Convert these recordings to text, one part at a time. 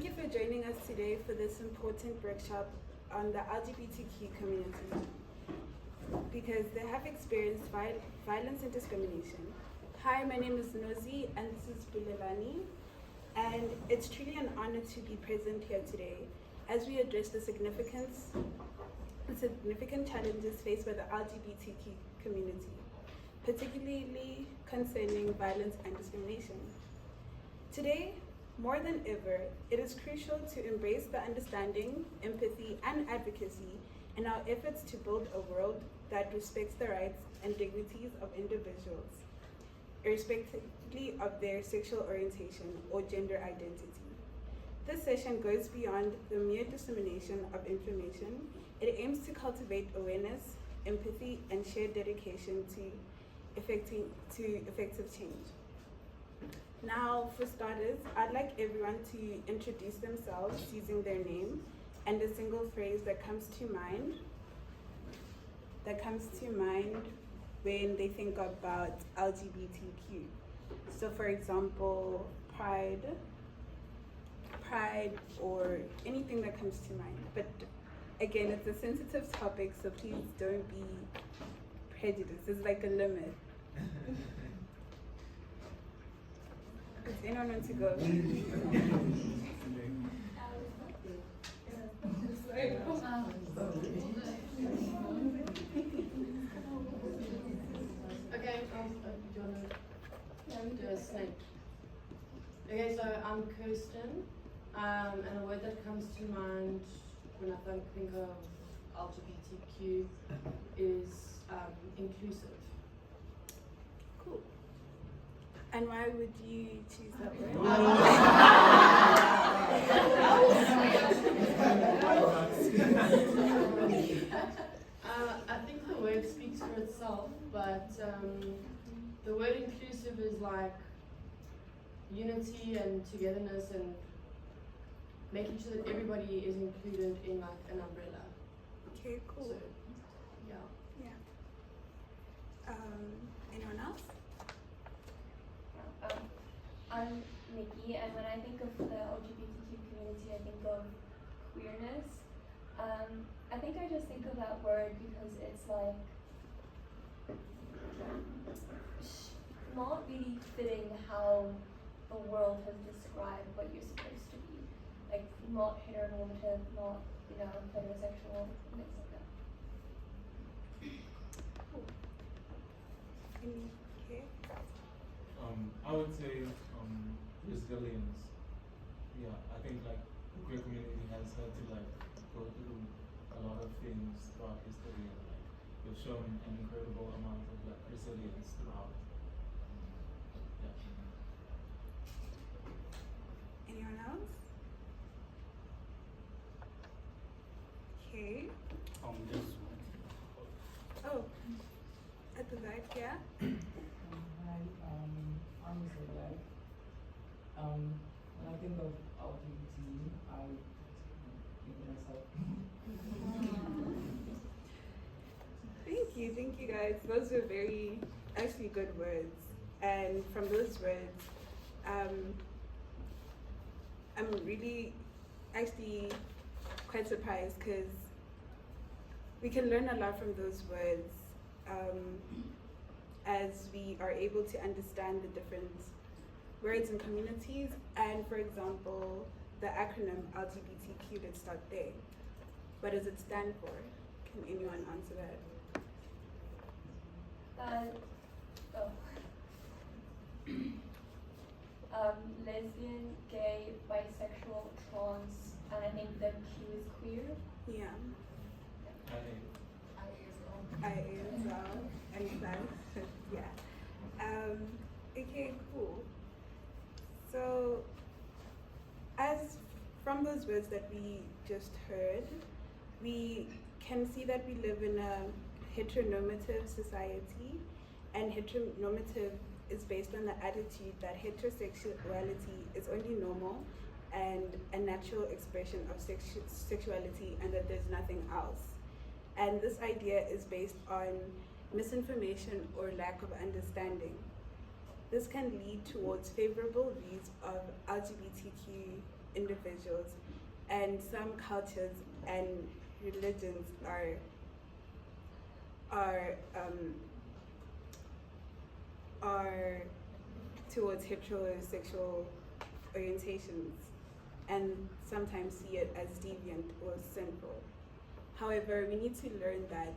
you for joining us today for this important workshop on the LGBTQ community, because they have experienced violence and discrimination. Hi, my name is Nozi and this is Bulelani, and it's truly an honor to be present here today as we address the significant challenges faced by the LGBTQ community, particularly concerning violence and discrimination. Today, more than ever, it is crucial to embrace the understanding, empathy, and advocacy in our efforts to build a world that respects the rights and dignities of individuals, irrespectively of their sexual orientation or gender identity. This session goes beyond the mere dissemination of information. It aims to cultivate awareness, empathy, and shared dedication to effective change. Now, for starters, I'd like everyone to introduce themselves using their name and a single phrase that comes to mind when they think about LGBTQ. So, for example, pride, or anything that comes to mind. But again, it's a sensitive topic, so please don't be prejudiced. There's like a limit. Does anyone want to go? Okay, do you want to do a snake? Okay, so I'm Kirsten, and a word that comes to mind when I think of LGBTQ is inclusive. Cool. And why would you choose that word? I think the word speaks for itself, but the word inclusive is like unity and togetherness and making sure that everybody is included in like an umbrella. Okay, cool. So, yeah. Anyone else? I'm Nikki, and when I think of the LGBTQ community, I think of queerness. I think I just think of that word because it's like not really fitting how the world has described what you're supposed to be. Like not heteronormative, not, heterosexual, things like that. Cool. Okay. I would say resilience. Yeah, I think like the queer community has had to like go through a lot of things throughout history, and like we've shown an incredible amount of like resilience throughout. Yeah. Anyone else? Okay. This one. Oh, at the back, yeah? Hi, I'm Zodiac. When I think of LGBT, I think myself. Thank you guys. Those were very actually good words. And from those words, I'm really actually quite surprised because we can learn a lot from those words as we are able to understand the different words and communities. And for example, the acronym LGBTQ, let's start there. What does it stand for? Can anyone answer that? Lesbian, gay, bisexual, trans, and I think the Q is queer. Yeah. I I as well. And plus, yeah. Okay, cool. So, as from those words that we just heard, we can see that we live in a heteronormative society, and heteronormative is based on the attitude that heterosexuality is only normal and a natural expression of sexuality, and that there's nothing else. And this idea is based on misinformation or lack of understanding. This can lead towards favorable views of LGBTQ individuals, and some cultures and religions are towards heterosexual orientations and sometimes see it as deviant or sinful. However, we need to learn that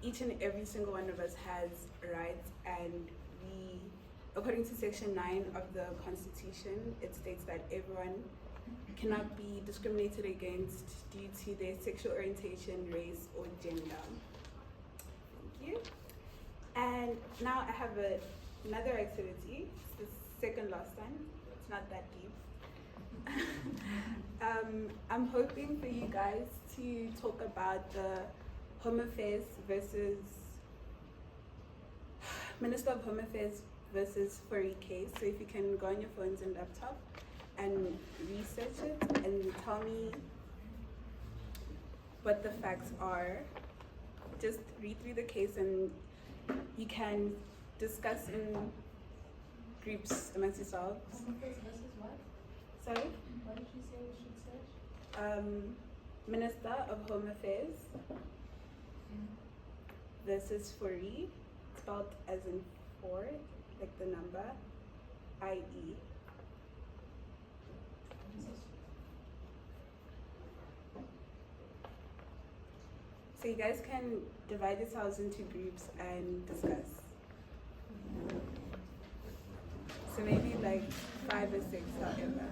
each and every single one of us has rights, and we, according to Section 9 of the Constitution, it states that everyone cannot be discriminated against due to their sexual orientation, race, or gender. Thank you. And now I have another activity. It's the second last one. It's not that deep. I'm hoping for you guys to talk about the Home Affairs versus Minister of Home Affairs versus Furry case. So if you can go on your phones and laptop and research it and tell me what the facts are. Just read through the case and you can discuss in groups amongst yourselves. Home Affairs versus what? Sorry? What did you say we should search? Minister of Home Affairs versus Furry, spelled as in four, like the number, IE. So you guys can divide yourselves into groups and discuss. So maybe like 5 or 6, however.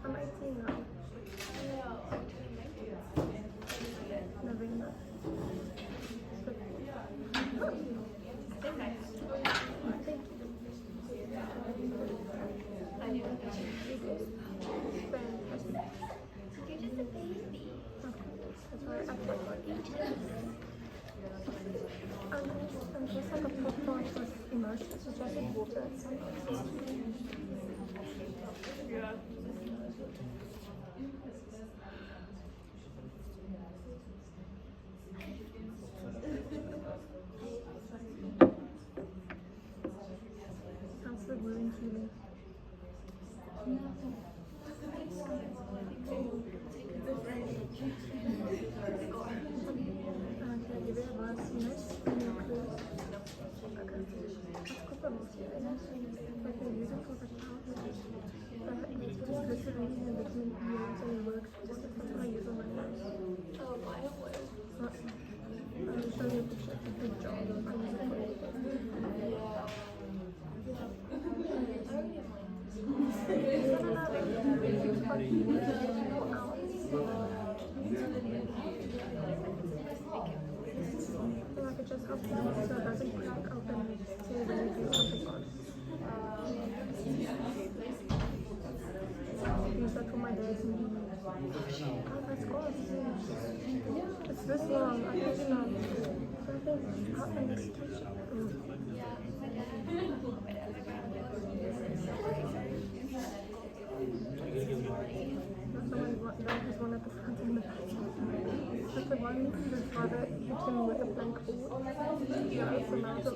I'm 18 now. November. You're just a baby. That's why I feel like I'm just like a popcorn with emotions. It's just like water at some point. Yeah. How's the wound healing? Can I give you advice? You know, in your clothes. I've got them like they're using for the child. It's just glycerine and vitamin E and so it works. Just like that's what I use on my nose. Oh, my oil. I'll show you a picture of a good job. I use it for everything. Like it just helps you so it doesn't crack open so when you do something on. That's cool. It's this long. I don't know. I think how can this touch? That was one of the friends in the picture. But the one his father hit him with a plank ball. Yeah, it's a matter of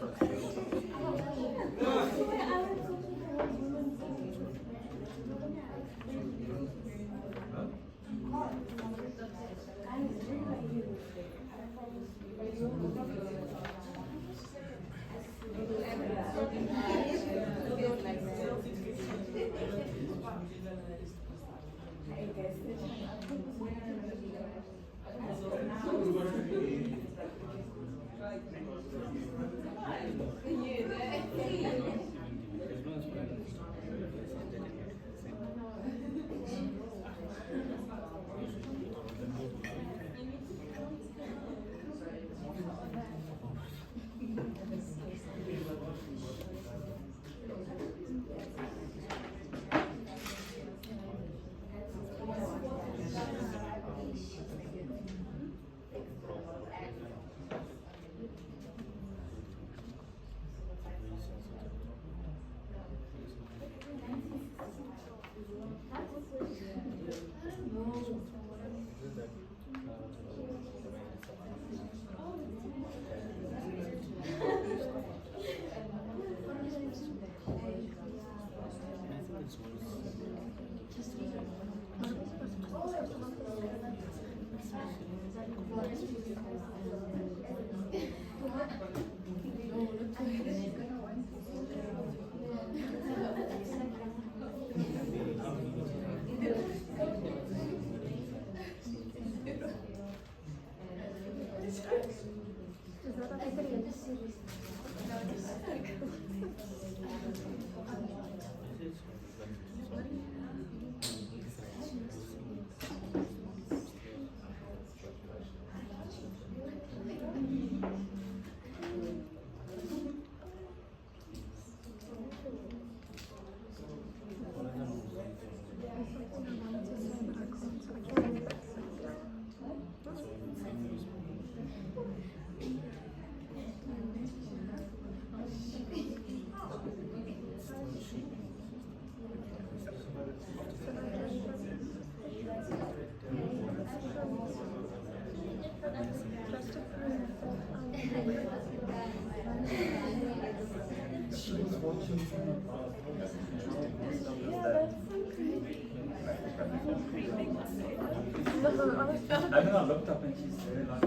I don't know, I looked up and she's very like,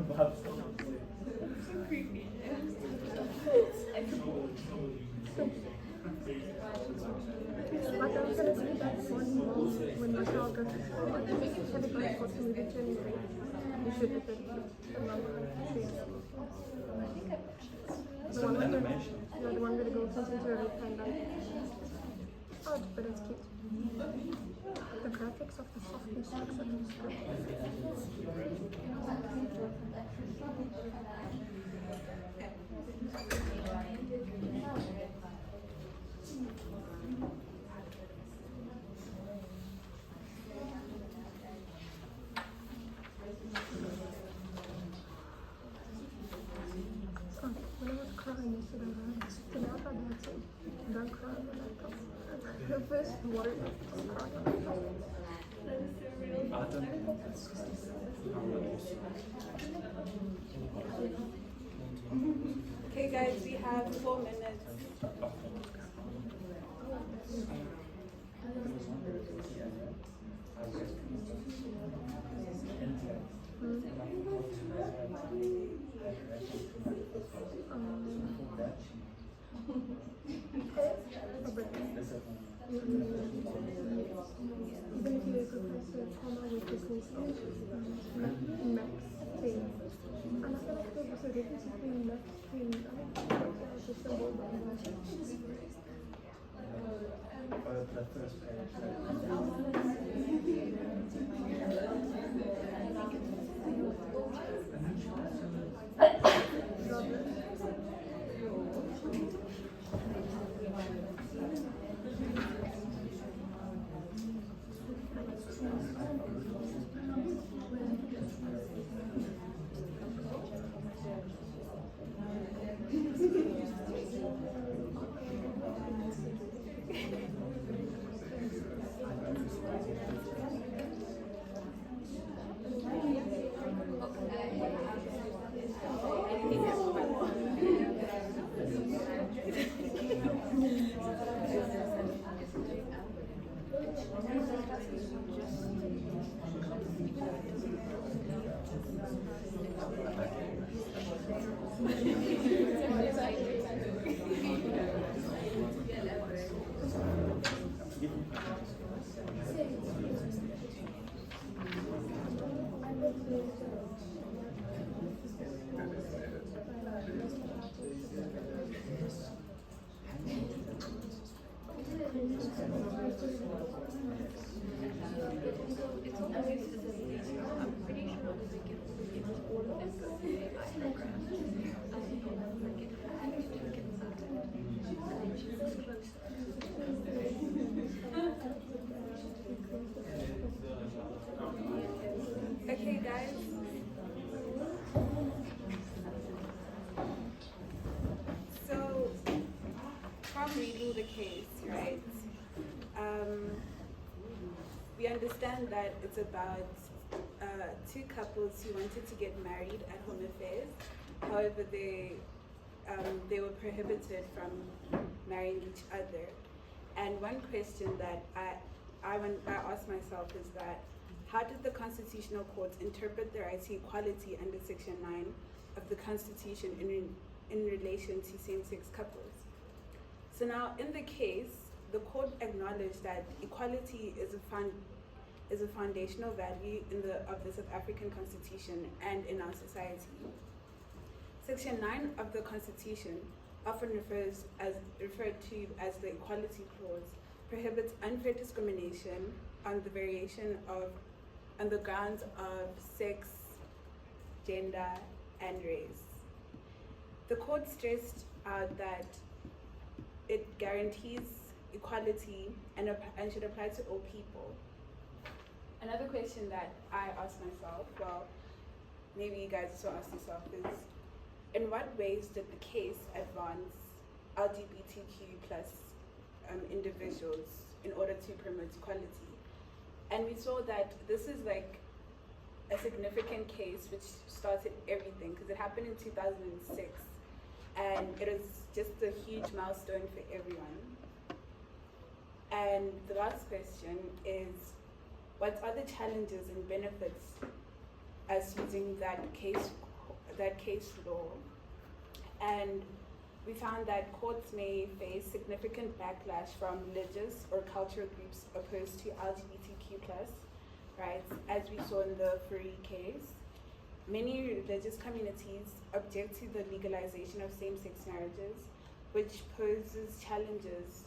but So creepy. Like I was gonna say that one month when my child goes to school, I think everybody wants to move into a new grade. You should have been the number of trees. it's an animation. Yeah, the one where the girl turns into a red panda. Odd, but it's cute. The graphics of the softness looks like it's good. When I was crying yesterday, the now I had said, don't cry on the laptop. The first water was crying on the laptop. I don't think it's Okay, guys, we have 4 minutes. Even if you go to trauma with business max thing, and I feel like there's a difference between max thing and the symbol the first page. It's all very specific. I'm pretty sure that we can all of them go through their background. Okay, guys. So, from reading the case, right, we understand that it's about two couples who wanted to get married at home affairs. However, they were prohibited from marrying each other. And one question that I asked myself is that, how did the Constitutional Court interpret the right to equality under Section 9 of the Constitution in relation to same-sex couples? So now, in the case, the court acknowledged that equality is a foundational value of the South African Constitution and in our society. Section 9 of the Constitution, often referred to as the Equality Clause, prohibits unfair discrimination on the grounds of sex, gender, and race. The court stressed out that it guarantees equality and should apply to all people. Another question that I asked myself, well, maybe you guys also asked yourself, is in what ways did the case advance LGBTQ plus individuals in order to promote equality? And we saw that this is like a significant case which started everything, because it happened in 2006, and it was just a huge milestone for everyone. And the last question is, what are the challenges and benefits as using that case law? And we found that courts may face significant backlash from religious or cultural groups opposed to LGBTQ plus rights, as we saw in the Furry case. Many religious communities object to the legalization of same-sex marriages, which poses challenges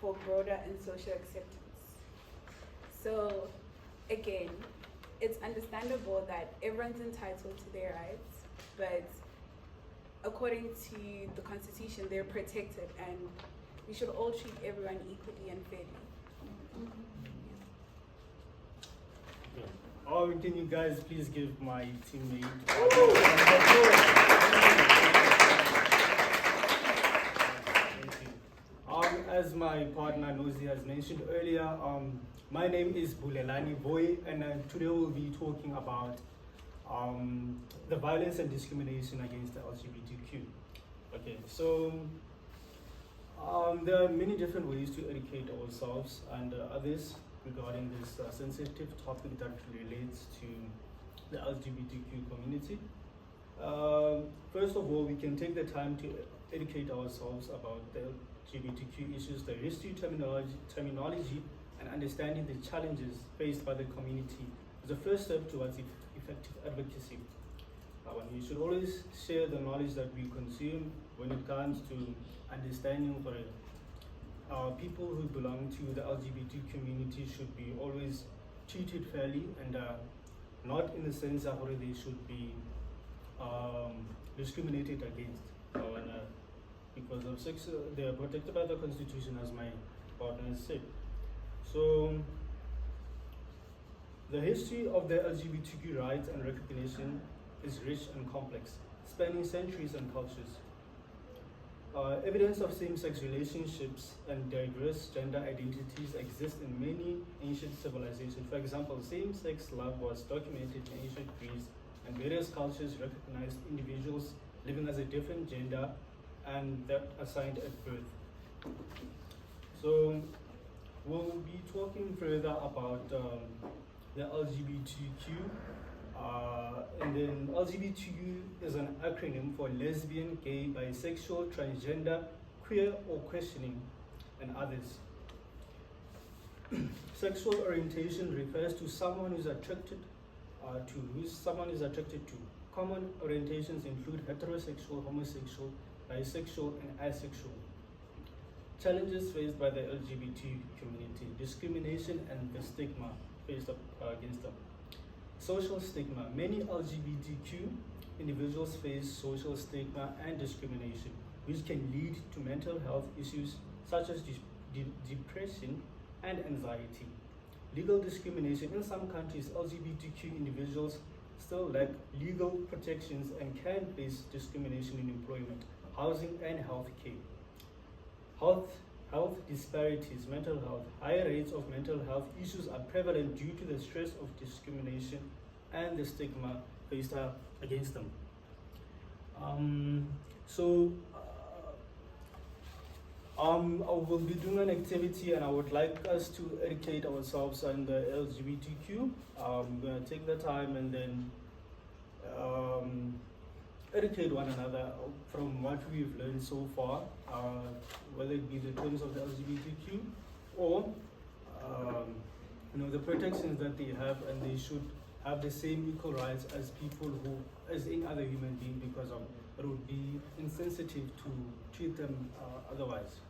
for broader and social acceptance. So, again, it's understandable that everyone's entitled to their rights, but according to the Constitution, they're protected, and we should all treat everyone equally and fairly. Can you guys please give my teammate as my partner Nozi has mentioned earlier, my name is Bulelani Boy, and today we'll be talking about the violence and discrimination against the LGBTQ. Okay, so there are many different ways to educate ourselves and others regarding this sensitive topic that relates to the LGBTQ community. First of all, we can take the time to educate ourselves about the LGBTQ issues, the history, terminology, and understanding the challenges faced by the community is the first step towards effective advocacy. We should always share the knowledge that we consume when it comes to understanding for people who belong to the LGBT community should be always treated fairly and not in the sense that they should be discriminated against. Because of sex, they are protected by the Constitution, as my partner has said. So, the history of the LGBTQ rights and recognition is rich and complex, spanning centuries and cultures. Evidence of same-sex relationships and diverse gender identities exist in many ancient civilizations. For example, same-sex love was documented in ancient Greece, and various cultures recognized individuals living as a different gender and that assigned at birth. So we'll be talking further about the LGBTQ. And then LGBTQ is an acronym for lesbian, gay, bisexual, transgender, queer, or questioning, and others. Sexual orientation refers to someone who's attracted to. Common orientations include heterosexual, homosexual, bisexual, and asexual. Challenges faced by the LGBT community: discrimination and the stigma faced against them. Social stigma. Many LGBTQ individuals face social stigma and discrimination, which can lead to mental health issues such as depression and anxiety. Legal discrimination. In some countries, LGBTQ individuals still lack legal protections and can face discrimination in employment, housing, and health care. Health disparities. Mental health. Higher rates of mental health issues are prevalent due to the stress of discrimination and the stigma faced against them. I will be doing an activity, and I would like us to educate ourselves on the LGBTQ. I'm going to take the time and then educate one another from what we've learned so far, whether it be the terms of the LGBTQ or the protections that they have, and they should have the same equal rights as people as any other human being, because it would be insensitive to treat them otherwise.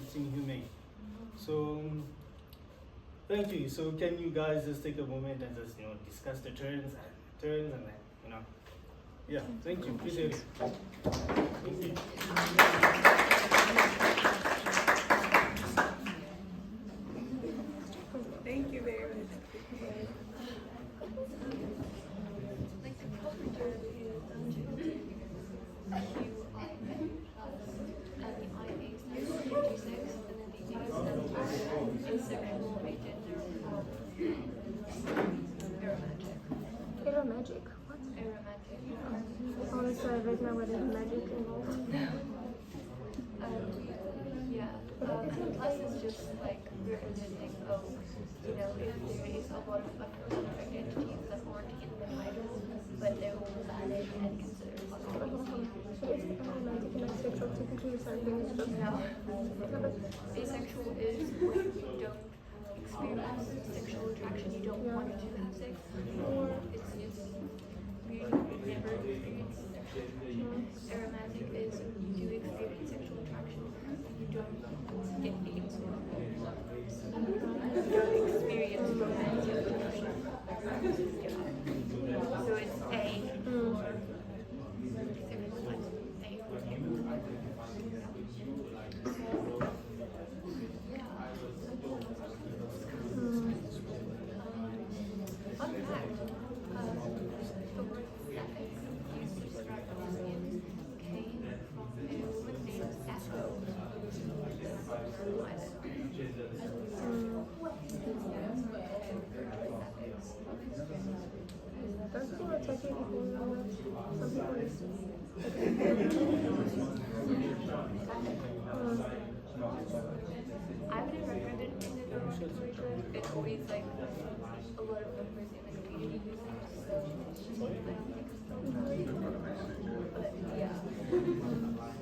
It's inhumane. So thank you. So can you guys just take a moment and just discuss the terms and then yeah, thank you. Appreciate it. Thank you. Thank you very much. Like the proper term is and the IA stands for intersex, and then the A stands for asexual, agender, aromatic. Aromatic. What? Aromatic. Oh, sorry, right now where there's magic involved. Plus it's just like representing if there is a lot of other identities that aren't in the title, but they're all valid and considered. So is aromatic and asexual typically the same thing as just No. Asexual is when you don't experience sexual attraction, you don't want to have sex, or it's just you never experience sexual attraction. Aromatic is when you do experience sexual attraction, you don't get into you don't experience romantic attraction. Yeah. So it's A or Fun fact, the word sapphic used to describe lesbians came from a woman named Sappho. Don't people attach it before some people I've never heard it in the derogatory term. It's always like a lot of members in the community use it, so I don't think it's derogatory. But yeah. I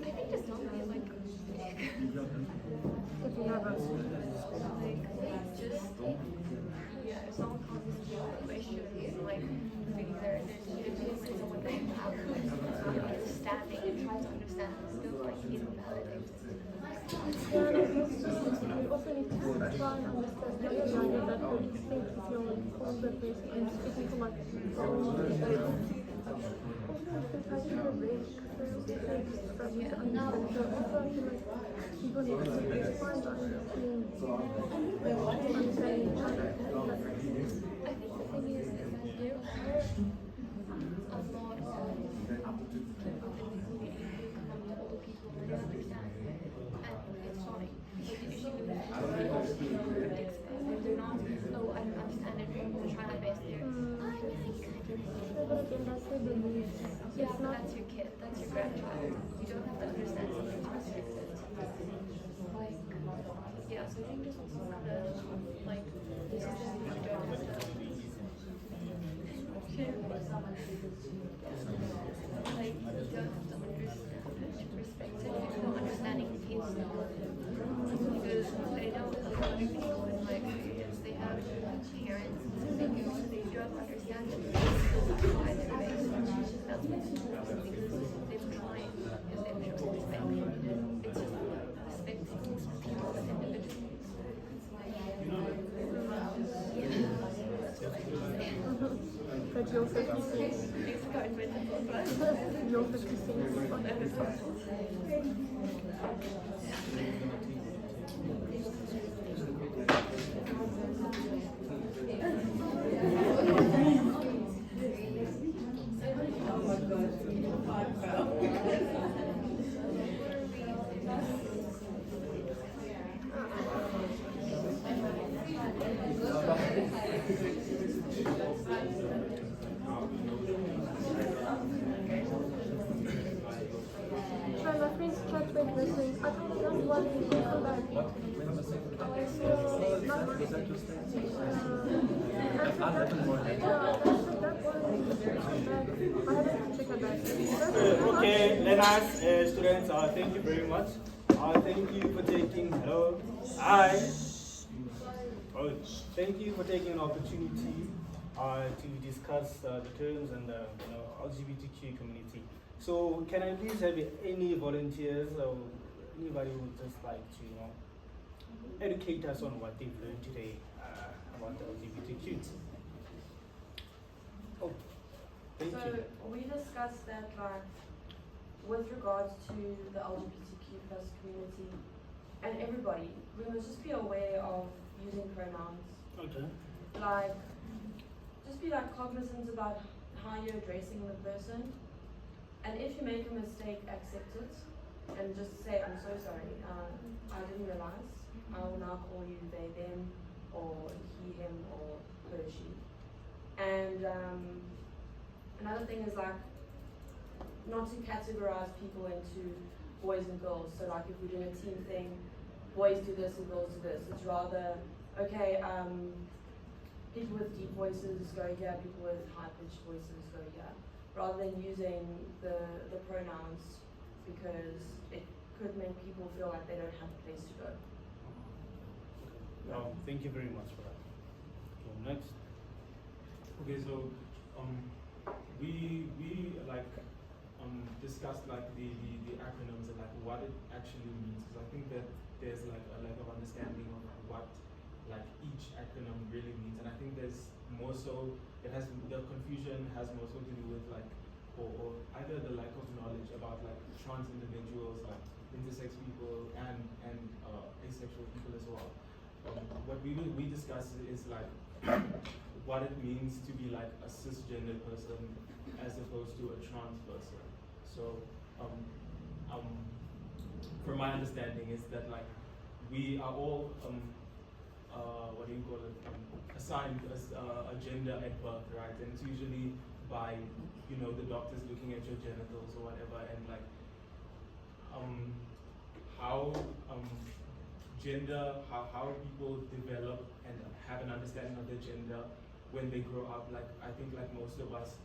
think just don't be like if you have a if someone comes to you with a question, like there's someone that have understanding and try to understand still like invalidates it. we also need to try and understand the other side of that, what you think if you're calling the person and speaking from like people need to find understanding each other. I think the thing is that there are a lot of people in the community who come up to older people and don't understand, and it's funny. Like, I think there's also another, like, this is the thing I don't understand. Like, you don't have to understand perspective if you're not understanding the case law. Because I know a lot of people in my experience, they have parents because they don't understand the case why they're based on that's what it's because they've tried and they've shown respect. It's just respecting people as individuals. But your 50 cents, your 50 cents on every Sorry, my friend's chat went missing. I told them one thing to come back. Okay, Lenas, students, thank you very much. Thank you for taking, hello, hi. Oh, thank you for taking an opportunity to discuss the terms and the LGBTQ community. So can I please have any volunteers or anybody who would just like to educate us on what they've learned today about the LGBTQ? Oh, thank you. We discussed that with regards to the LGBTQ plus community and everybody, we must just be aware of using pronouns. Okay. Just be cognizant about how you're addressing the person. And if you make a mistake, accept it and just say, I'm so sorry, I didn't realize. I will now call you they, them, or he, him, or her, she. And another thing is not to categorize people into boys and girls. So if we're doing a team thing, boys do this and girls do this. It's rather, okay, people with deep voices go here, people with high-pitched voices go here. Rather than using the pronouns because it could make people feel like they don't have a place to go. Thank you very much for that. Okay, next. Okay, so we discussed the acronyms and what it actually means, because I think that there's a lack of understanding of what each acronym really means, and I think there's more so the confusion has more so to do with or either the lack of knowledge about trans individuals, intersex people, and asexual people as well. What we discuss is what it means to be a cisgender person as opposed to a trans person. So from my understanding is that we are all assigned as a gender at birth, right? And it's usually by the doctors looking at your genitals or whatever, and how gender, how people develop and have an understanding of their gender when they grow up. I think most of us,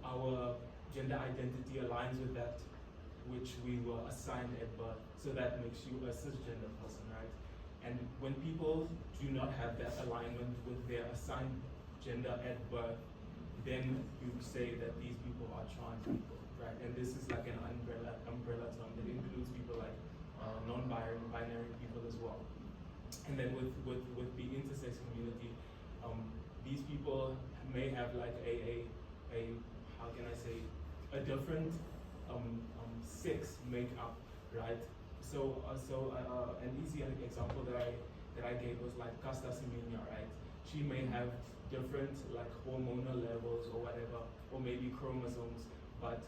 our gender identity aligns with that which we were assigned at birth. So that makes you a cisgender person, right? And when people do not have that alignment with their assigned gender at birth, then you say that these people are trans people, right? And this is an umbrella term that includes people non-binary people as well. And then with the intersex community, these people may have a how can I say, a different sex makeup, right? So an easy example that I gave was Casta Semenya, right? She may have different hormonal levels or whatever, or maybe chromosomes, but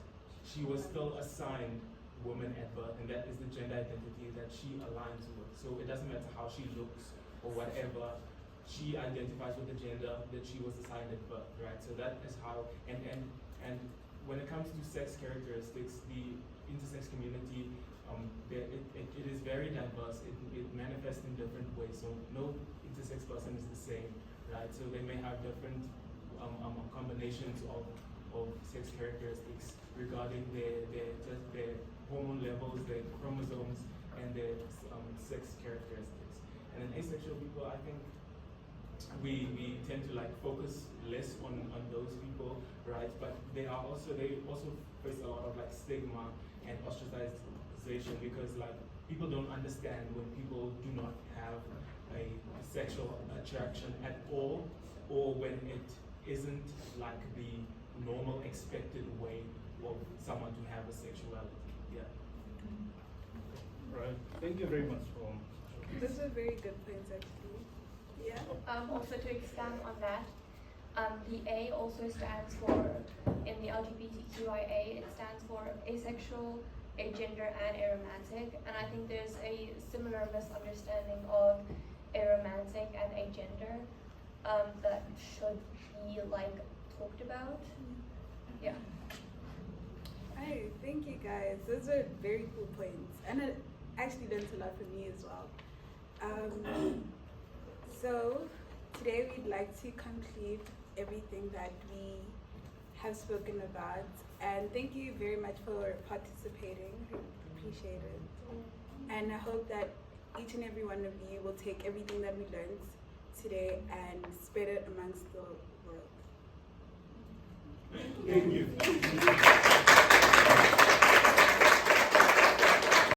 she was still assigned woman at birth, and that is the gender identity that she aligns with. So it doesn't matter how she looks or whatever, she identifies with the gender that she was assigned at birth, right? So that is how, and when it comes to sex characteristics, the intersex community it is very diverse. It manifests in different ways. So no intersex person is the same, right? So they may have different combinations of sex characteristics regarding their hormone levels, their chromosomes, and their sex characteristics. And then asexual people, I think we tend to like focus less on those people, right? But they also face a lot of like stigma and ostracization because like people don't understand when people do not have a sexual attraction at all, or when it isn't like the normal expected way of someone to have a sexuality. Yeah. Right. Thank you very much for. Those are very good points, actually. Yeah. Also to expand on that, the A also stands for, in the LGBTQIA, it stands for asexual, agender, and aromantic. And I think there's a similar misunderstanding of aromantic and agender that should be like talked about. Yeah. Hi, thank you guys. Those are very cool points. And it actually learned a lot from me as well. So today we'd like to conclude everything that we have spoken about. And thank you very much for participating. I appreciate it. And I hope that each and every one of you will take everything that we learned today and spread it amongst the world. Thank you.